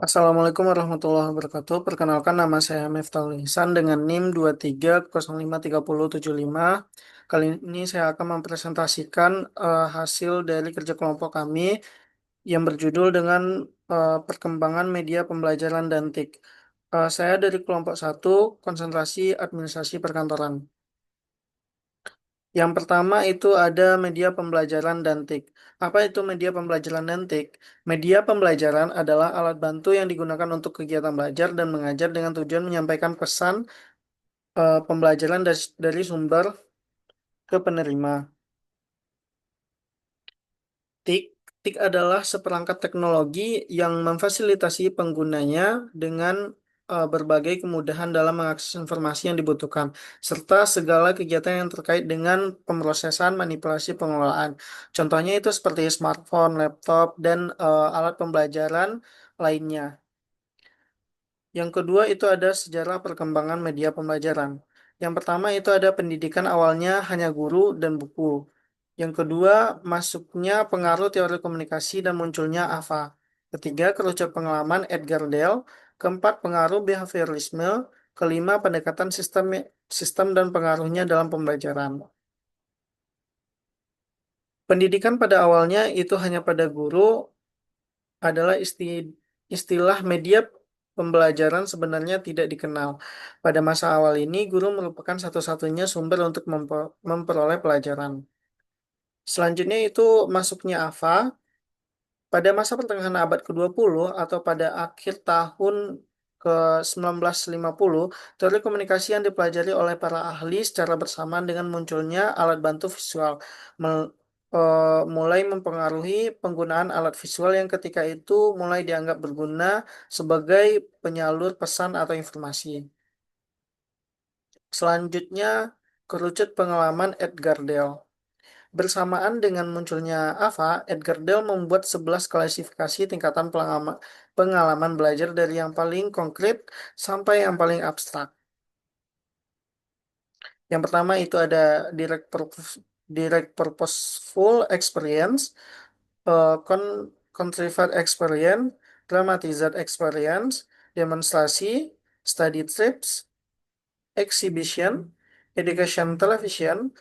Assalamualaikum warahmatullahi wabarakatuh. Perkenalkan nama saya Miftahul Ihsan dengan NIM 23053075. Kali ini saya akan mempresentasikan hasil dari kerja kelompok kami yang berjudul dengan perkembangan media pembelajaran dan TIK. Saya dari kelompok satu, konsentrasi administrasi perkantoran. Yang pertama itu ada media pembelajaran dan TIK. Apa itu media pembelajaran dan TIK? Media pembelajaran adalah alat bantu yang digunakan untuk kegiatan belajar dan mengajar dengan tujuan menyampaikan pesan pembelajaran dari sumber ke penerima. TIK, TIK adalah seperangkat teknologi yang memfasilitasi penggunanya dengan berbagai kemudahan dalam mengakses informasi yang dibutuhkan, serta segala kegiatan yang terkait dengan pemrosesan, manipulasi, pengelolaan. Contohnya itu seperti smartphone, laptop, dan alat pembelajaran lainnya. Yang kedua itu ada sejarah perkembangan media pembelajaran. Yang pertama itu ada pendidikan awalnya hanya guru dan buku. Yang kedua, masuknya pengaruh teori komunikasi dan munculnya AVA. Ketiga, kerucut pengalaman Edgar Dale. Keempat, pengaruh behaviorisme. Kelima, pendekatan sistem dan pengaruhnya dalam pembelajaran. Pendidikan pada awalnya itu hanya pada guru adalah istilah media pembelajaran sebenarnya tidak dikenal. Pada masa awal ini, guru merupakan satu-satunya sumber untuk memperoleh pelajaran. Selanjutnya itu masuknya AVA. Pada masa pertengahan abad ke-20 atau pada akhir tahun ke-1950, teori komunikasi yang dipelajari oleh para ahli secara bersamaan dengan munculnya alat bantu visual mulai mempengaruhi penggunaan alat visual yang ketika itu mulai dianggap berguna sebagai penyalur pesan atau informasi. Selanjutnya, kerucut pengalaman Edgar Dale. Bersamaan dengan munculnya AVA, Edgar Dale membuat 11 klasifikasi tingkatan pengalaman belajar dari yang paling konkret sampai yang paling abstrak. Yang pertama itu ada direct purposeful experience, contrived experience, dramatized experience, demonstrasi, study trips, exhibition, education television,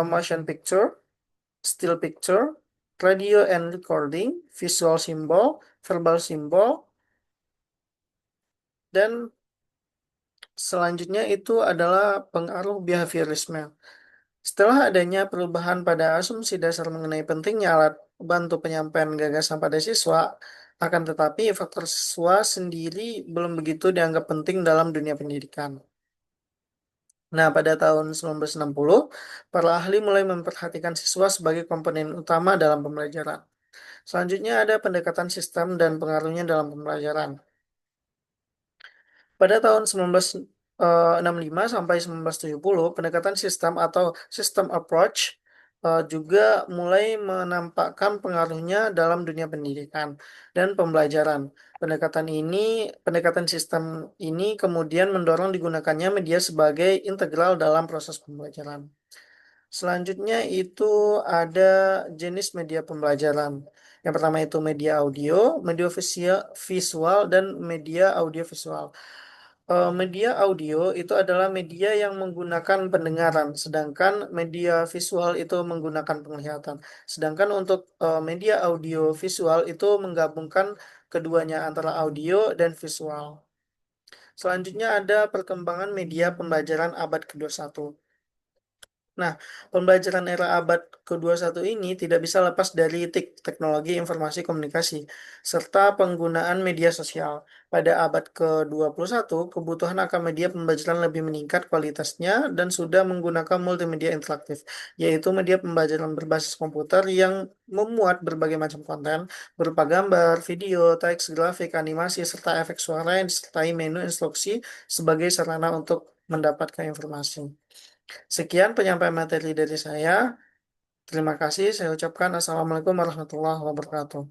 motion picture, still picture, radio and recording, visual symbol, verbal symbol, dan selanjutnya itu adalah pengaruh behaviorisme. Setelah adanya perubahan pada asumsi dasar mengenai pentingnya alat bantu penyampaian gagasan pada siswa, akan tetapi faktor siswa sendiri belum begitu dianggap penting dalam dunia pendidikan. Nah, pada tahun 1960, para ahli mulai memperhatikan siswa sebagai komponen utama dalam pembelajaran. Selanjutnya ada pendekatan sistem dan pengaruhnya dalam pembelajaran. Pada tahun 1965 sampai 1970, pendekatan sistem atau system approach juga mulai menampakkan pengaruhnya dalam dunia pendidikan dan pembelajaran. Pendekatan sistem ini kemudian mendorong digunakannya media sebagai integral dalam proses pembelajaran. Selanjutnya itu ada jenis media pembelajaran. Yang pertama itu media audio, media visual, dan media audiovisual. Media audio itu adalah media yang menggunakan pendengaran, sedangkan media visual itu menggunakan penglihatan. Sedangkan untuk media audio visual itu menggabungkan keduanya antara audio dan visual. Selanjutnya ada perkembangan media pembelajaran abad ke-21. Nah, pembelajaran era abad ke-21 ini tidak bisa lepas dari teknologi informasi komunikasi serta penggunaan media sosial. Pada abad ke-21, kebutuhan akan media pembelajaran lebih meningkat kualitasnya dan sudah menggunakan multimedia interaktif, yaitu media pembelajaran berbasis komputer yang memuat berbagai macam konten berupa gambar, video, teks, grafik, animasi, serta efek suara yang disertai menu instruksi sebagai sarana untuk mendapatkan informasi. Sekian penyampaian materi dari saya. Terima kasih. Saya ucapkan Assalamualaikum warahmatullahi wabarakatuh.